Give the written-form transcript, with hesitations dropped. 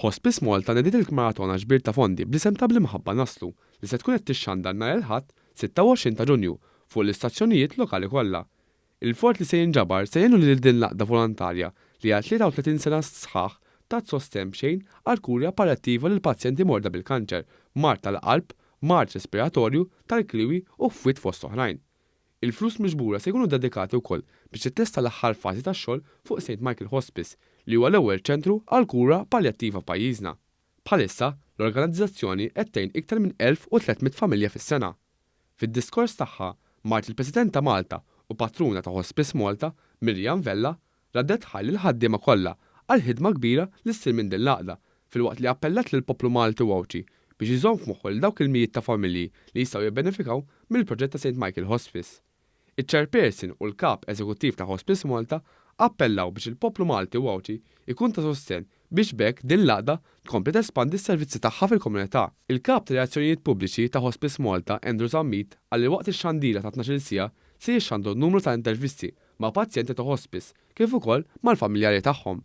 Hospice Malta nediet il-maratona ġbir ta' fondi blisem ta' bl-imħabba naslu li se tkun qed tixxandar nhar il-Ħadd 26 ta' Ġunju fuq l-istazzjonijiet lokali kollha. Il-fort li se jinġabar se jgħinu lil din laqda volontarja li għal 33 sena sħaħ tat sosten b'xejn għal kurja palliattiva lil pazjenti morda bil-kanċer, mart tal-qalb, mart respiratorju, tal-kliwi u fwiet fost oħrajn. Il-flus miġbura se jkunu dedikati wkoll biex tittesta l-aħħar fażi tax-xogħol fuq St. Michael Hospice li huwa l-ewwel ċentru għal kura paljattiva f'pajjiżna. Bħalissa, l-organizzazzjoni qed tgħin iktar minn 1300 familja fis-sena. Fid-diskors tagħha, mart il-President ta' Malta u patruna ta' Hospice Malta, Mirjam Vella, raddet ħalli l-ħaddiema kollha għal ħidma kbira li ssir minn din l-għaqda filwaqt li appellat lill-poplu Malti Wawċi biex iżomm f'moħħu lil dawk il-mijiet ta' familji li jistgħu jibbenefikaw mill-proġett ta' St. Michael Hospice. Iċ-chairperson u l-kap eżekuttiv ta' Hospice Malta appellaw biex il-poplu Malti Wawċi ikun ta' sosten biex bekk din l-għaqda tkompli tespandi s-servizzi tagħha fil-komunità. Il-kap ta' reazzjonijiet pubbliċi ta' Hospice Malta, Andrew Zammit, għalli waqt ix-xandira ta' 12 sija se jixxandu numru ta' intervisti ma' pazjenti ta' hospice kif ukoll mal-familjari tagħhom.